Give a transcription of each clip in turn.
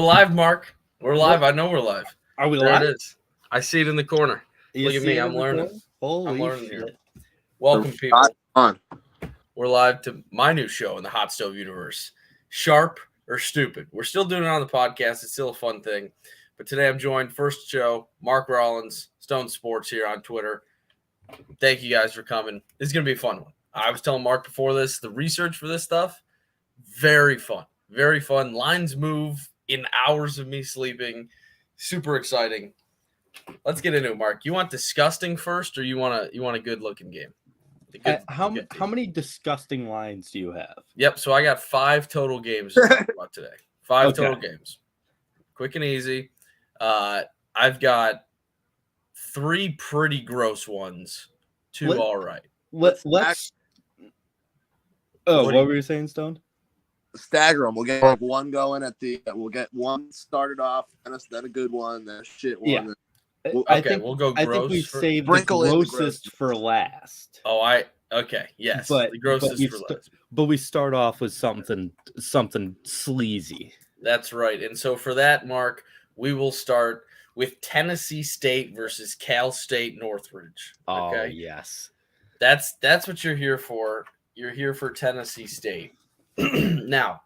live, Mark. We're live. What? I know we're live. Are we There live? it is. I see it in the corner. You Look at see me. it I'm in the learning. corner? Holy I'm learning shit. here. Welcome, people. Hot on. We're live to my new show in the Hot Stove universe, Sharp or Stupid. We're still doing it on the podcast. It's still a fun thing. But today I'm joined, first show, Mark Rollins, Stone Sports here on Twitter. Thank you guys for coming. This is going to be a fun one. I was telling Mark before this, the research for this stuff, very fun. Very fun. Lines move in hours of me sleeping. Super exciting. Let's get into it, Mark. You want disgusting first, or you want a good looking game? How many disgusting lines do you have? Yep. So I got 5 total games to talk about today. 5 total games. Quick and easy. I've got 3 pretty gross ones. 2 all right. Let's. Oh, what were you saying, Stone? Stagger them. We'll get like one going at the. We'll get one started off, and then a good one, then a shit one. Yeah. We'll go gross. I think we saved the Sprinkle in the grossest for last. Okay. Yes. But the grossest for last. But we start off with something sleazy. That's right. And so for that, Mark, we will start with Tennessee State versus Cal State Northridge. Okay? Oh, yes. That's what you're here for. You're here for Tennessee State. Now,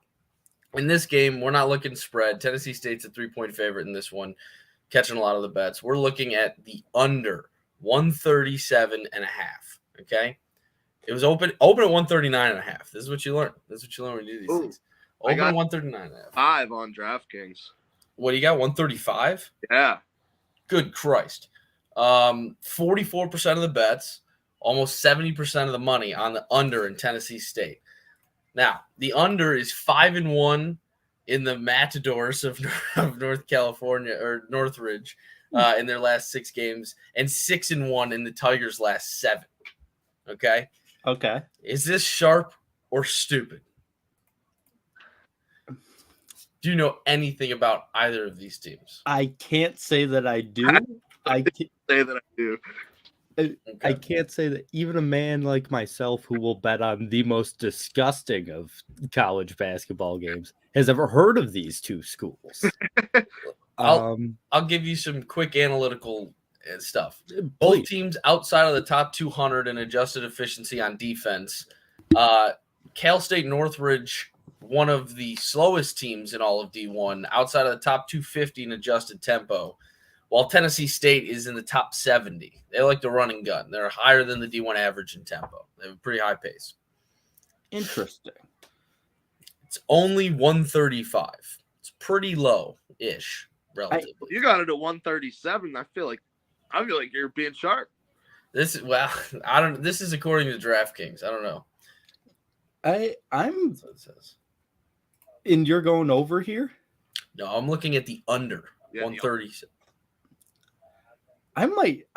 in this game, we're not looking spread. Tennessee State's a 3-point favorite in this one, catching a lot of the bets. We're looking at the under 137.5. Okay? It was open at 139.5. This is what you learn. This is what you learn when you do these things. Open at 139.5. 5 on DraftKings. What do you got? 135? Yeah. Good Christ. 44% of the bets, almost 70% of the money on the under in Tennessee State. Now, the under is 5-1 in the Matadors of North California or Northridge in their last 6 games, and 6-1 in the Tigers' last 7. Okay? Okay. Is this sharp or stupid? Do you know anything about either of these teams? I can't say that I do. I can't say that I do. I can't say that even a man like myself who will bet on the most disgusting of college basketball games has ever heard of these two schools. I'll give you some quick analytical stuff. Please. Both teams outside of the top 200 in adjusted efficiency on defense. Cal State Northridge, one of the slowest teams in all of D1, outside of the top 250 in adjusted tempo, while Tennessee State is in the top 70. They like the running gun. They're higher than the D1 average in tempo. They have a pretty high pace. Interesting. It's only 135. It's pretty low-ish, relatively. You got it at 137. I feel like you're being sharp. This is according to DraftKings. I don't know. I'm. That's what it says. And you're going over here? No, I'm looking at the under 130. I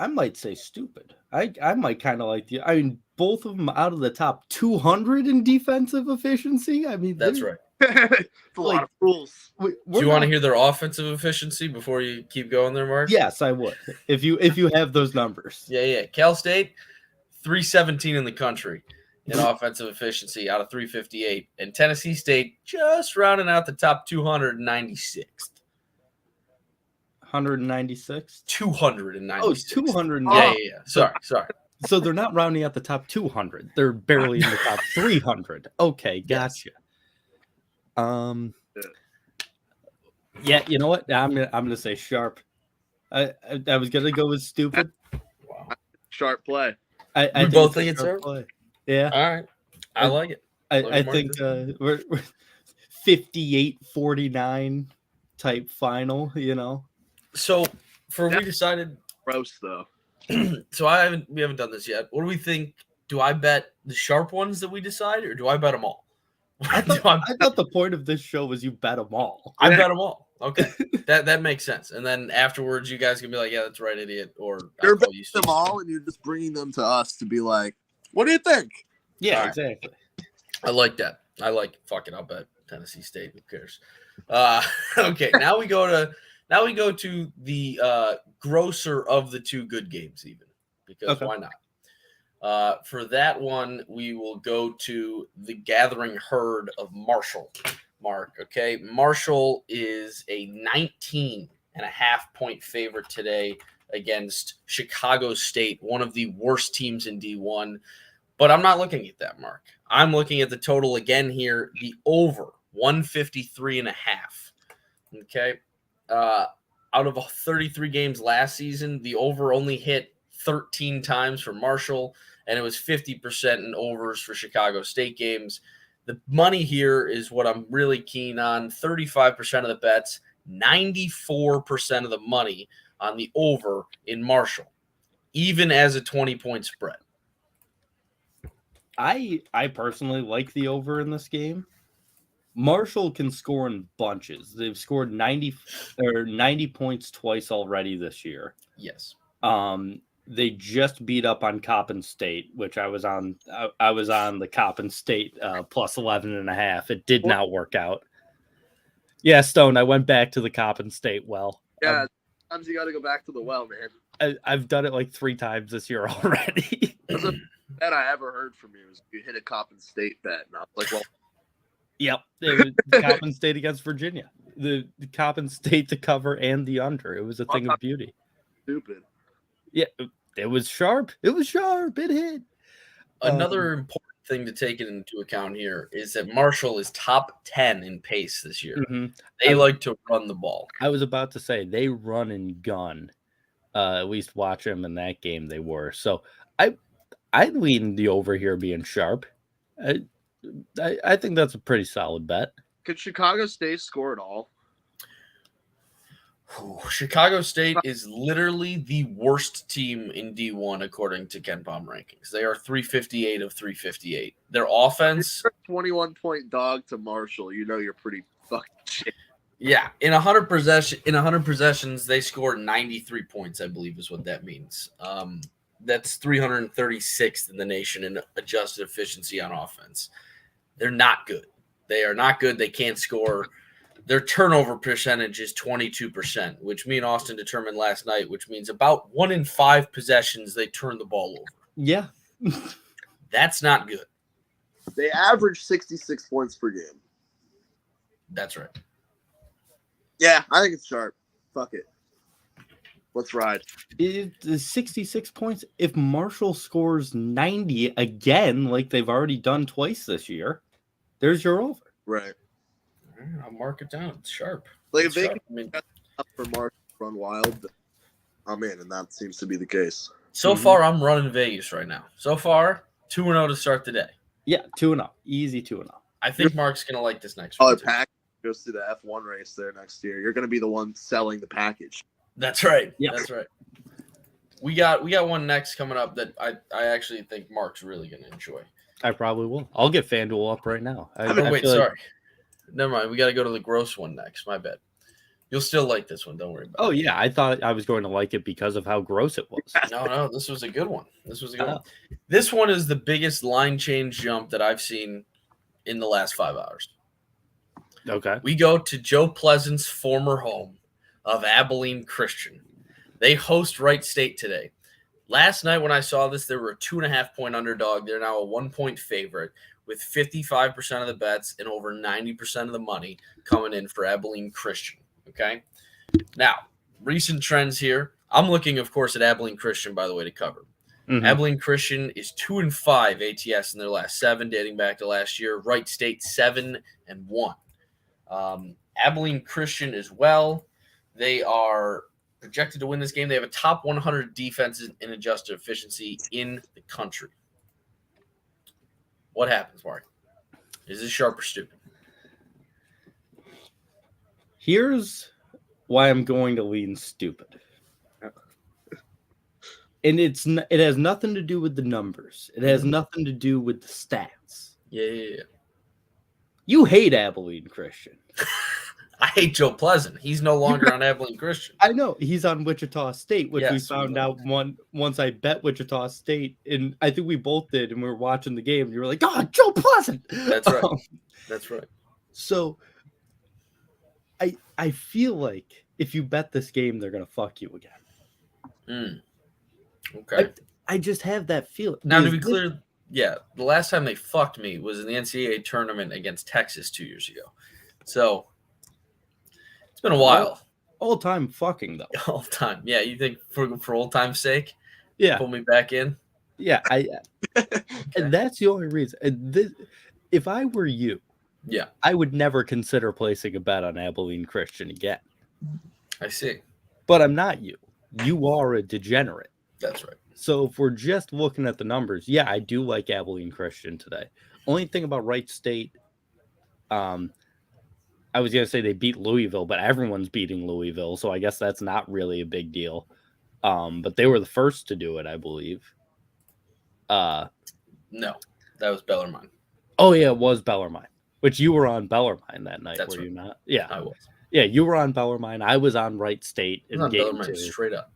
might say stupid. I might kind of like the. I mean, both of them out of the top 200 in defensive efficiency. I mean, that's right. It's a lot of rules. Do you want to hear their offensive efficiency before you keep going there, Mark? Yes, I would. If you have those numbers. Yeah. Cal State, 317 in the country in offensive efficiency out of 358, and Tennessee State just rounding out the top 296th. 196? 296. Oh, 200. Yeah. Sorry. So they're not rounding out the top 200. They're barely in the top 300. Okay, gotcha. Yeah, you know what? I'm gonna say sharp. I was gonna go with stupid. Wow. Sharp play. I both think it's sharp play. Yeah. All right. I like it. I think we're 58-49 type final, you know. So we decided gross though. So we haven't done this yet. What do we think? Do I bet the sharp ones that we decide, or do I bet them all? I thought the point of this show was you bet them all. I bet them all. Okay, that makes sense. And then afterwards, you guys can be like, "Yeah, that's right, idiot," or you're betting them all, and you're just bringing them to us to be like, "What do you think?" Yeah, exactly. I like that. I like fucking. I'll bet Tennessee State. Who cares? Okay, now we go to the grosser of the 2 good games, even because why not? For that one, we will go to the Gathering Herd of Marshall Mark. Okay. Marshall is a 19.5-point favorite today against Chicago State, one of the worst teams in D1. But I'm not looking at that, Mark. I'm looking at the total again here, the over 153.5. Okay. Out of 33 games last season, the over only hit 13 times for Marshall, and it was 50% in overs for Chicago State games. The money here is what I'm really keen on. 35% of the bets, 94% of the money on the over in Marshall, even as a 20-point spread. I personally like the over in this game. Marshall can score in bunches. They've scored 90 points twice already this year. Yes. They just beat up on Coppin State, which I was on. I was on the Coppin State plus 11.5. It did not work out. Yeah, Stone. I went back to the Coppin State well. Yeah, sometimes you got to go back to the well, man. I've done it like 3 times this year already. That's a bet I ever heard from you is you hit a Coppin State bet, and I was like, well. Yep, it was Coppin State against Virginia. The Coppin State to cover and the under. It was a thing of beauty. Stupid. Yeah, it was sharp. It was sharp. It hit. Another important thing to take into account here is that Marshall is top 10 in pace this year. Mm-hmm. They like to run the ball. I was about to say they run and gun. At least watch them in that game. They were. So I'd lean the over here being sharp. I think that's a pretty solid bet. Could Chicago State score at all? Chicago State is literally the worst team in D1 according to KenPom rankings. They are 358 of 358. Their offense, 21-point dog to Marshall. You know you're pretty fucking shit. Yeah, in 100 possessions, they scored 93 points. I believe is what that means. That's 336th in the nation in adjusted efficiency on offense. They're not good. They are not good. They can't score. Their turnover percentage is 22%, which me and Austin determined last night, which means about 1 in 5 possessions they turn the ball over. Yeah. That's not good. They average 66 points per game. That's right. Yeah, I think it's sharp. Fuck it. Let's ride. It's 66 points. If Marshall scores 90 again, like they've already done twice this year, there's your over. Right. I'll mark it down. It's sharp. Like it's if they sharp. can get up for Marshall to run wild, I'm in, and that seems to be the case. So far, I'm running Vegas right now. So far, 2-0 to start the day. Yeah, 2-0. Easy 2-0. I think Mark's going to like this next one. Package goes to the F1 race there next year. You're going to be the one selling the package. That's right. Yep. That's right. We got one next coming up that I actually think Mark's really going to enjoy. I probably will. I'll get FanDuel up right now. Wait, sorry. Never mind. We got to go to the gross one next. My bad. You'll still like this one. Don't worry about it. Oh, yeah. I thought I was going to like it because of how gross it was. No. This was a good one. This one is the biggest line change jump that I've seen in the last 5 hours. Okay. We go to Joe Pleasant's former home of Abilene Christian. They host Wright State today. Last night when I saw this, they were a 2.5-point underdog. They're now a 1-point favorite with 55% of the bets and over 90% of the money coming in for Abilene Christian. Okay. Now, recent trends here. I'm looking, of course, at Abilene Christian, by the way, to cover. Mm-hmm. Abilene Christian is 2-5 ATS in their last 7, dating back to last year. Wright State 7-1. Abilene Christian as well. They are projected to win this game. They have a top 100 defense in adjusted efficiency in the country. What happens, Mark? Is this sharp or stupid? Here's why I'm going to lean stupid. And it has nothing to do with the numbers. It has nothing to do with the stats. Yeah. You hate Abilene Christian. I hate Joe Pleasant. He's no longer on Abilene Christian. I know. He's on Wichita State, which we found out once I bet Wichita State. And I think we both did. And we were watching the game. And you were like, oh, Joe Pleasant. That's right. That's right. So I feel like if you bet this game, they're going to fuck you again. Okay. I just have that feeling. Now, to be clear, the last time they fucked me was in the NCAA tournament against Texas 2 years ago. So it's been a while. All time fucking though. All time. Yeah, you think for old time's sake, Yeah, pull me back in? yeah. And that's the only reason. If I were you, Yeah, I would never consider placing a bet on Abilene Christian again. I see. But I'm not you. You are a degenerate. That's right. So if we're just looking at the numbers, yeah, I do like Abilene Christian today. Only thing about Wright State, I was gonna say they beat Louisville, but everyone's beating Louisville, so I guess that's not really a big deal. But they were the first to do it, I believe. No, that was Bellarmine. Oh yeah, it was Bellarmine, which you were on Bellarmine that night, That's were right. you not? Yeah, I was. yeah, you were on Bellarmine. I was on Wright State I was in on game Bellarmine 2. straight up.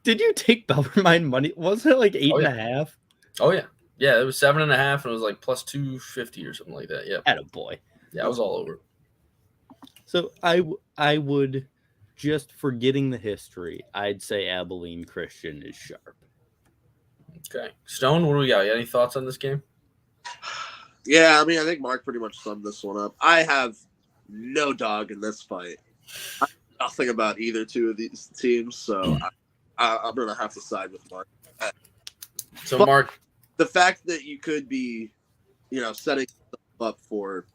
Did you take Bellarmine money? Wasn't it like 8.5? Oh yeah. Yeah, it was 7.5, and it was like plus 250 or something like that. Yeah. Attaboy. Yeah, I was all over. So I would, just forgetting the history, I'd say Abilene Christian is sharp. Okay. Stone, what do we got? You got any thoughts on this game? Yeah, I mean, I think Mark pretty much summed this one up. I have no dog in this fight. I know nothing about either two of these teams, so I'm going to have to side with Mark. So, But- Mark, The fact that you could be, setting up for,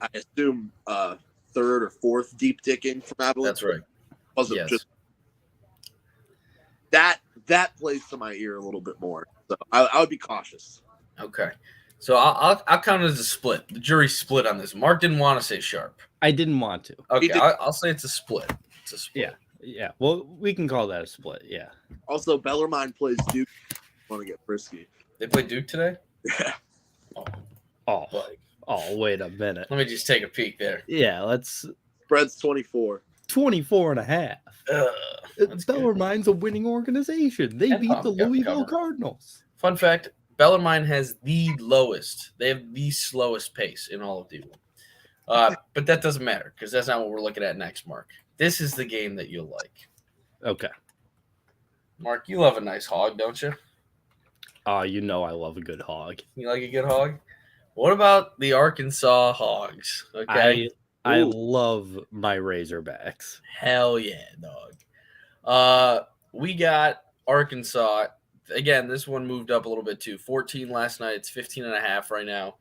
I assume, third or fourth deep dicking from Abilene. that's right. Wasn't Yes. just that plays to my ear a little bit more. So I would be cautious. Okay. So I'll count it as a split. The jury split on this. Mark didn't want to say sharp. I didn't want to. Okay, did- I'll say it's a split. It's a split. Yeah. Well, we can call that a split. Yeah. Also, Bellarmine plays Duke. Want to get frisky? They play Duke today? Yeah. Oh, Like, wait a minute. let me just take a peek there. Yeah, let's Spread's 24. 24.5. That's good. Bellarmine's a winning organization. They And beat Tom the got Louisville covered. Cardinals. Fun fact, Bellarmine has the lowest. They have the slowest pace in all of D1. But that doesn't matter because that's not what we're looking at next, Mark. This is the game that you'll like. Okay. Mark, you love a nice hog, don't you? You know I love a good hog. You like a good hog? What about the Arkansas Hogs? Okay. I Ooh. love my Razorbacks. Hell yeah, dog. We got Arkansas. Again, this one moved up a little bit too. 14 last night. It's 15.5 right now.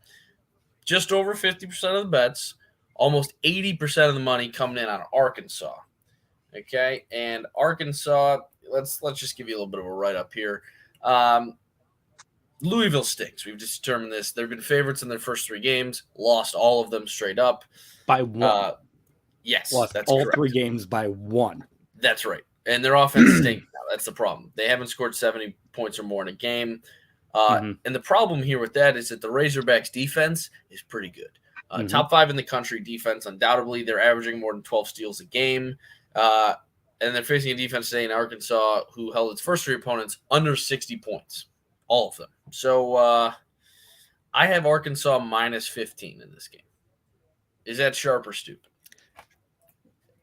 Just over 50% of the bets. Almost 80% of the money coming in on Arkansas. Okay. And Arkansas, let's just give you a little bit of a write-up here. Louisville stinks. We've just determined this. They've been favorites in their first 3 games. Lost all of them straight up. By one. Yes, Lost that's all correct. 3 games by 1. That's right. And their offense stinks now. That's the problem. They haven't scored 70 points or more in a game. Mhm. And the problem here with that is that the Razorbacks defense is pretty good. Mhm. Top 5 in the country defense, undoubtedly. They're averaging more than 12 steals a game. And they're facing a defense today in Arkansas who held its first 3 opponents under 60 points. All of them. So I have Arkansas minus 15 in this game. Is that sharp or stupid?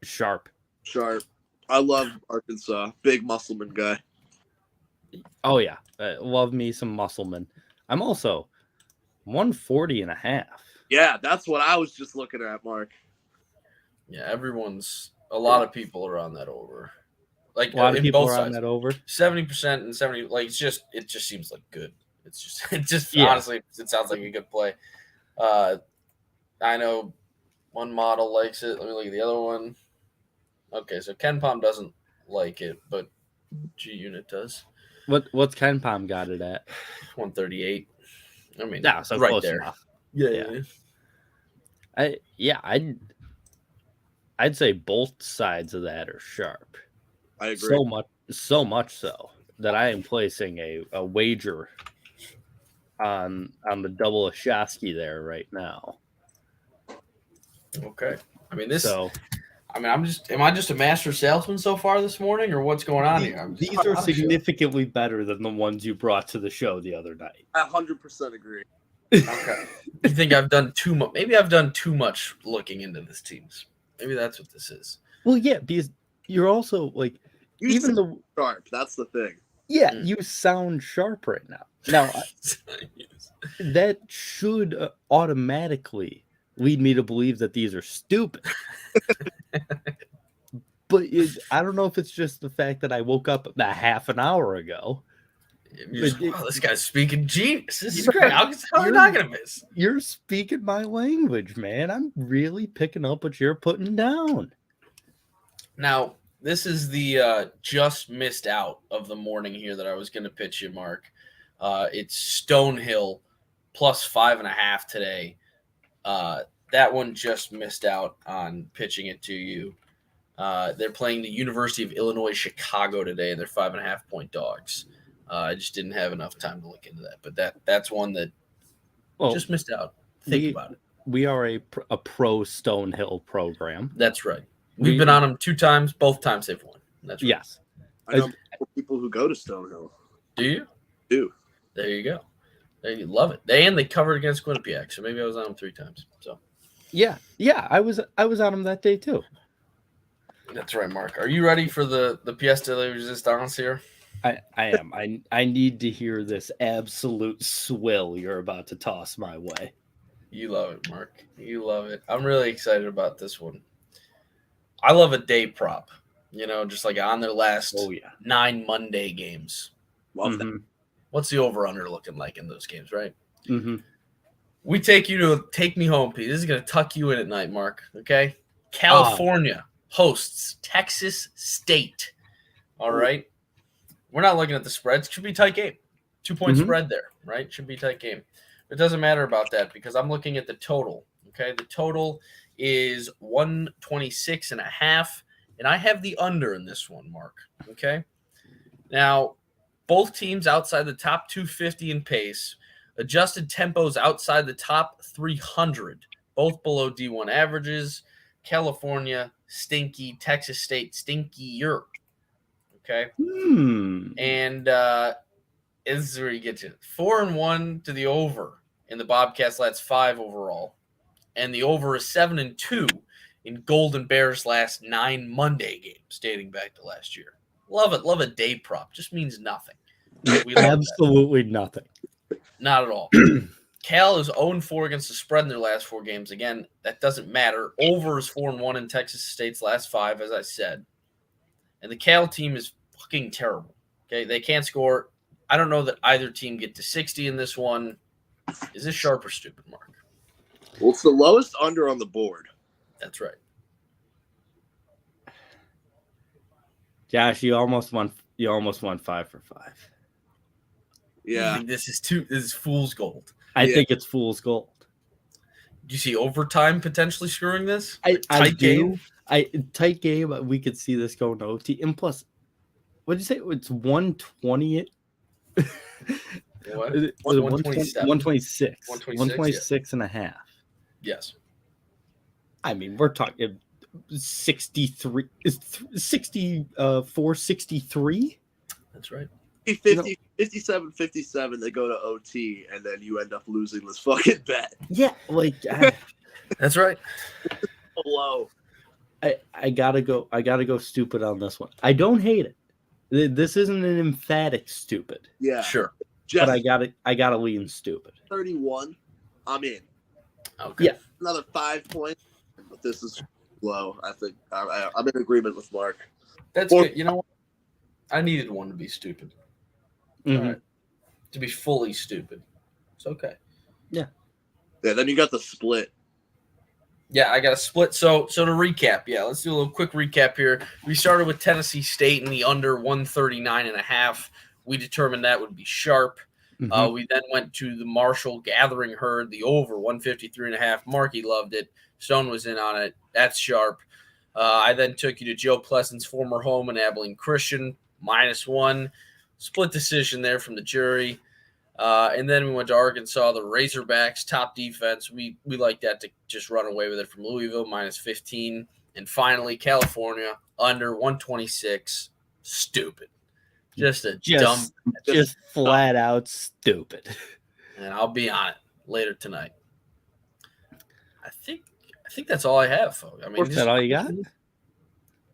Sharp. Sharp. I love Arkansas. Big Musselman guy. Oh, yeah. Love me some Musselman. I'm also 140.5. Yeah, that's what I was just looking at, Mark. Yeah, a lot of people are on that over. Like A lot of in people both are on sides. that over. 70% and 70, like it just seems like good. Yeah. Honestly, it sounds like a good play. I know one model likes it. Let me look at the other one. Okay, so Ken Palm doesn't like it, but G Unit does. What's Ken Palm got it at? 138. I mean, Yeah, so right close there. enough. Yeah. I'd say both sides of that are sharp. I agree. So much so that I am placing a wager on the double Ashosky there right now. Okay. I mean, am I just a master salesman so far this morning, or what's going on here? These are significantly better than the ones you brought to the show the other night. I 100% agree. Okay. You think I've done too much? Maybe I've done too much looking into this teams. Maybe that's what this is. Well, yeah, because you're also like, You even sound the sharp. That's the thing. you sound sharp right now. Now, that should automatically lead me to believe that these are stupid. But I don't know if it's just the fact that I woke up a half an hour ago. Wow, this guy's speaking genius. This is great. How are you not going to miss? You're speaking my language, man. I'm really picking up what you're putting down. Now, this is the just missed out of the morning here that I was going to pitch you, Mark. It's Stonehill plus 5.5 today. That one just missed out on pitching it to you. They're playing the University of Illinois Chicago today, and they're 5.5-point dogs. I just didn't have enough time to look into that, but that's one that just missed out. Think about it. We are a pro Stonehill program. That's right. We've been on them 2 times. Both times they've won. That's right. Yes. I know people who go to Stonehill. Do you? Do. There you go. They love it. They covered against Quinnipiac, so maybe I was on them 3 times. So yeah, I was on them that day too. That's right, Mark. Are you ready for the pièce de la résistance here? I am. I need to hear this absolute swill you're about to toss my way. You love it, Mark. You love it. I'm really excited about this one. I love a day prop, just like on their last 9 Monday games. Love that. What's the over-under looking like in those games, right? Mm-hmm. We take you to Take Me Home, Pete. This is going to tuck you in at night, Mark, okay? California hosts Texas State. All right? We're not looking at the spreads. It should be a tight game. 2-point spread there, right? Should be a tight game. It doesn't matter about that because I'm looking at the total, okay? The total is 126.5, and I have the under in this one, Mark, okay? Now, both teams outside the top 250 in pace, adjusted tempos outside the top 300, both below D1 averages. California, stinky. Texas State, stinkier. Okay? And this is where you get to 4-1 to the over in the Bobcats' last 5 overall. And the over is 7-2 in Golden Bears' last 9 Monday games dating back to last year. Love it. Love a day prop. Just means nothing. We love absolutely nothing. Not at all. Cal is 0-4 against the spread in their last 4 games. Again, that doesn't matter. Over is 4-1 in Texas State's last 5, as I said. And the Cal team is fucking terrible. Okay, they can't score. I don't know that either team get to 60 in this one. Is this sharp or stupid, Mark? Well, it's the lowest under on the board. That's right. Josh, you almost won 5 for 5. Yeah. This is fool's gold. I think it's fool's gold. Do you see overtime potentially screwing this? I do. Tight game. We could see this going to OT. And plus, what did you say? It's 120. What? 126. 126 and a half. Yes. I mean, we're talking 63, 64, 63. That's right. 50, 57, 57, they go to OT, and then you end up losing this fucking bet. Yeah, like that's right. Low. I gotta go stupid on this one. I don't hate it. This isn't an emphatic stupid. Yeah, sure. Just but I gotta lean stupid. 31. I'm in. Okay. Yeah. Another 5 points, but this is low. I think I'm in agreement with Mark. That's good. You know what? I needed one to be stupid. Mm-hmm. All right. To be fully stupid. It's okay. Yeah, then you got the split. Yeah, I got a split. So to recap, let's do a little quick recap here. We started with Tennessee State in the under 139.5. We determined that would be sharp. Mm-hmm. We then went to the Marshall Gathering Herd, the over 153.5. Marky loved it. Stone was in on it. That's sharp. I then took you to Joe Pleasant's former home in Abilene Christian, -1. Split decision there from the jury. And then we went to Arkansas, the Razorbacks, top defense. We like that to just run away with it from Louisville, -15. And finally, California, under 126. Stupid. Just flat out stupid. And I'll be on it later tonight. I think that's all I have, folks. I mean, Is that all you got?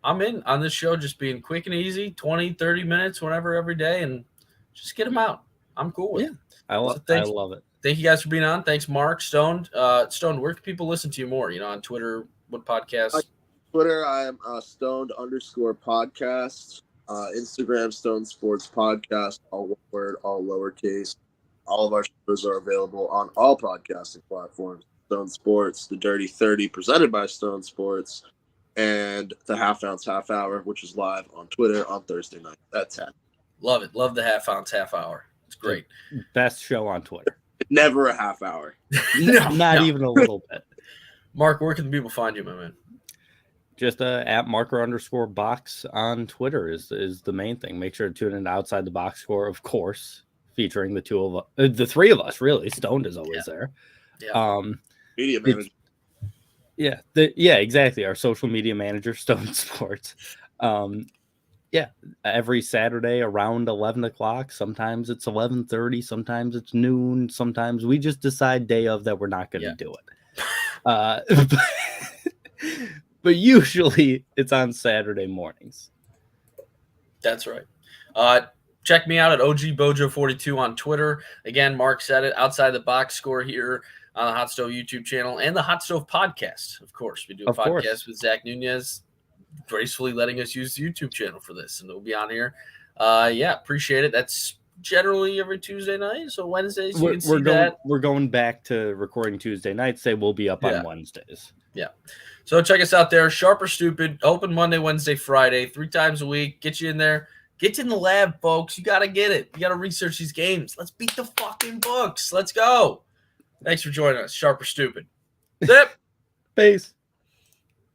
I'm in on this show just being quick and easy, 20, 30 minutes, whenever, every day, and just get them out. I'm cool with it. I love it. thank you guys for being on. Thanks, Mark, Stone. Stone, where can people listen to you more? On Twitter, what podcast? Twitter, I am stoned_podcast. Instagram, Stone Sports Podcast, all one word, all lowercase. All of our shows are available on all podcasting platforms. Stone Sports, The Dirty 30, presented by Stone Sports, and the Half Ounce Half Hour, which is live on Twitter on Thursday night at 10. Love it. Love the Half Ounce Half Hour. It's great. Best show on Twitter. Never a half hour. Not even a little bit. Mark, where can the people find you, my man? Just at marker_box on Twitter is the main thing. Make sure to tune in to Outside the Box Score, of course, featuring the three of us. Really, Stoned is always there. Yeah. Media manager. Exactly. Our social media manager, Stone Sports. Every Saturday around 11 o'clock. Sometimes it's 11:30. Sometimes it's noon. Sometimes we just decide day of that we're not going to do it. But usually it's on Saturday mornings. That's right. Check me out at OGBojo42 on Twitter. Again, Mark said it. Outside the Box Score here on the Hot Stove YouTube channel and the Hot Stove podcast. Of course, we do a podcast with Zach Nunez, gracefully letting us use the YouTube channel for this, and it'll be on here. Appreciate it. That's generally every Tuesday night. So Wednesdays, we're going back to recording Tuesday nights. They will be up on Wednesdays. Yeah. So check us out there. Sharp or Stupid, open Monday, Wednesday, Friday, 3 times a week. Get you in there. Get you in the lab, folks. You got to get it. You got to research these games. Let's beat the fucking books. Let's go. Thanks for joining us. Sharp or Stupid. Zip. Peace.